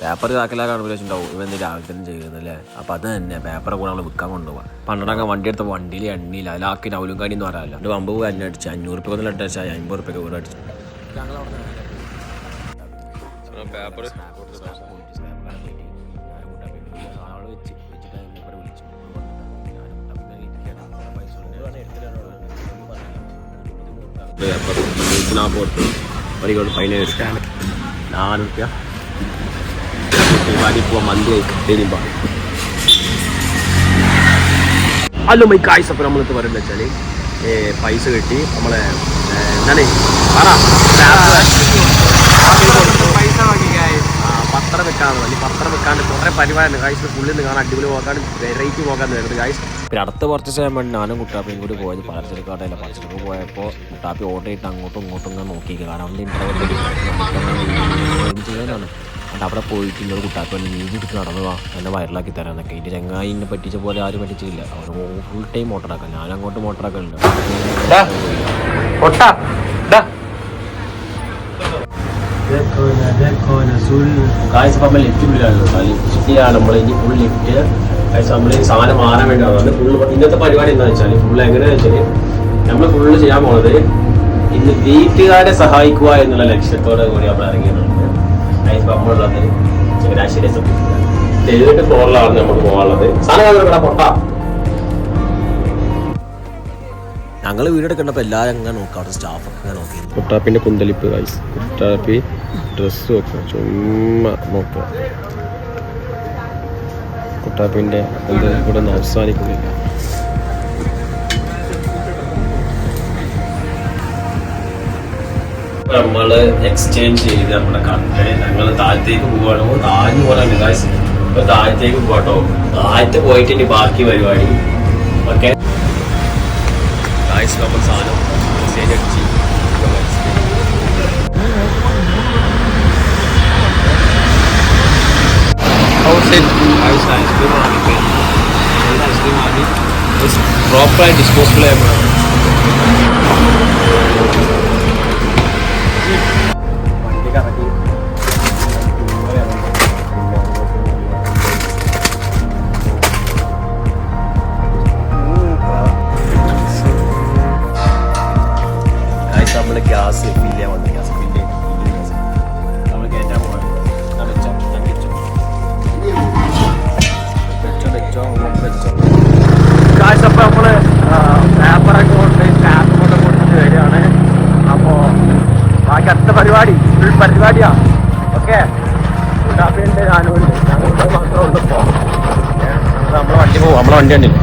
Paper കാക്കലാക്കാണ് വിചാരിച്ചിട്ടുണ്ടാവും ഇവ എന്തെങ്കിലും രാവിലെ തന്നെ ചെയ്യുന്നല്ലേ. അപ്പോൾ അത് തന്നെ പേപ്പറെ കൂടെ നമ്മൾ വിൽക്കാൻ കൊണ്ടുപോകാം. പണ്ടൊക്കെ വണ്ടി എടുത്ത വണ്ടിയിൽ എണ്ണയില്ല, അതിലാക്കി നവലും കാടി എന്ന് പറയാമല്ലോ. ഒരു 50 എണ്ണ അടിച്ച് 500 റുപ്യ ഒന്നും അടിച്ചാൽ 50 റുപ്യ കൂടെ അടിച്ചു. പേപ്പർ മന്തി അല്ലോ മൈ കായ്സ്. അപ്പോൾ നമ്മളിപ്പോൾ പറയുന്നത് വെച്ചാൽ പൈസ കിട്ടി നമ്മളെ എന്താണ് പത്രം വെക്കാന്ന് ഈ പത്രം വെക്കാണ്ട് കുറേ പരിപാടിയുണ്ട് കായ്സ്. ഫുള്ളിൽ നിന്ന് കാണാൻ അടിപൊളി പോകാൻ വെറൈറ്റി പോകാൻ വരുന്നത് കായ്സ്. പിന്നെ അടുത്ത പർച്ചേസ് ചെയ്യാൻ വേണ്ടി ഞാനും കുട്ടാപ്പിയും കൂടി പോയത് പലചരക്കാട്ടല്ല. പലചരക്ക് പോയപ്പോൾ കുട്ടാപ്പി ഓർഡർ ചെയ്തിട്ട് അങ്ങോട്ടും ഇങ്ങോട്ടും ഇങ്ങനെ നോക്കിക്കുക. കാരണം അവിടെ ചെയ്യാനാണ്. എന്നിട്ട് അവിടെ പോയിട്ട് ഇന്നൊരു കുട്ടാപ്പി വന്ന് നീതി എടുത്ത് നടന്നു വാ എന്നെ വൈറലാക്കി തരാനൊക്കെ. ഇതിൻ്റെ ചങ്ങായിനെ പറ്റിച്ച പോലെ ആരും പറ്റിച്ചില്ല. അവർ ഫുൾ ടൈം മോട്ടറാക്കാം. ഞാൻ അങ്ങോട്ട് മോട്ടറാക്കലുണ്ട്. നമ്മൾ ഇനി ഫുൾ ലിഫ്റ്റ് നമ്മൾ സാധനം മാറാൻ വേണ്ടി വന്നത്. ഫുള്ള് ഇന്നത്തെ പരിപാടി എന്താ വെച്ചാൽ ഫുള്ള് എങ്ങനെയാണെന്ന് വെച്ചാൽ നമ്മൾ ഫുള്ള് ചെയ്യാൻ പോകുന്നത് ഇന്ന് വീട്ടുകാരെ സഹായിക്കുക എന്നുള്ള ലക്ഷ്യത്തോടെ കൂടി നമ്മൾ ഇറങ്ങിയിട്ടുണ്ട്. നമ്മളുള്ളത് ചങ്ങനാശ്ശേരി ഡെലിവറി ഫ്ലോറിലാണ് നമുക്ക് പോകാനുള്ളത്. സാധനം പൊട്ട ഞങ്ങൾ വീഡിയോ കണ്ടപ്പോൾ എല്ലാവരും അങ്ങനെ നോക്കാം. അവിടെ സ്റ്റാഫൊക്കെ അങ്ങനെ നോക്കി. കുട്ടാപ്പിൻ്റെ കുന്തലിപ്പ് ഗൈസ്. കുട്ടാപ്പി ഡ്രസ്സ് വെക്കുക ചുമ്മാ നോക്കുക. കുട്ടാപ്പിൻ്റെ കൂടെ ഒന്നും അവസാനിക്കുന്നില്ല. നമ്മൾ എക്സ്ചേഞ്ച് ചെയ്ത് നമ്മുടെ കട്ടയെ ഞങ്ങൾ താഴത്തേക്ക് പോവാണോ താഴ്ന്നു പോകാൻ ഗൈസ്. ഇപ്പോൾ താഴത്തേക്ക് പോകട്ടോ. താഴത്ത് പോയിട്ട് ഇനി ബാക്കി പരിപാടി ഓക്കെ ഗൈസ്. നമ്മൾ സാധനം എക്സ്ചേഞ്ച് അടിച്ച് ഐസ്ക്രീം വാങ്ങി പ്രോപ്പറായി ഡിസ്പോസിബിൾ ആയപ്പോഴാണ് വണ്ടി കറക്കി നമ്മൾ ഗ്യാസ് ഫില്ല് ചെയ്യാൻ വന്നു. ഗ്യാസ് ഫില്ല് നമ്മൾ കയറ്റാൻ പോകണം. വെച്ചോ ഗ്യാസ്. അപ്പോൾ നമ്മൾ പേപ്പറൊക്കെ കൊണ്ട് സ്റ്റാമ്പ് കൊണ്ട് കൊടുത്തിട്ട് വരികയാണ്. അപ്പോൾ ബാക്കി അടുത്ത പരിപാടി ഫുൾ പരിപാടിയാണ്. ഓക്കെ കുട്ടാപ്പിയുണ്ട്, ഞാനും ഉണ്ട്. ഞങ്ങളുടെ മാത്രമേ ഉള്ളൂ. ഇപ്പോൾ നമ്മളെ വണ്ടി പോകും. നമ്മളെ വണ്ടി ഉണ്ടല്ലോ.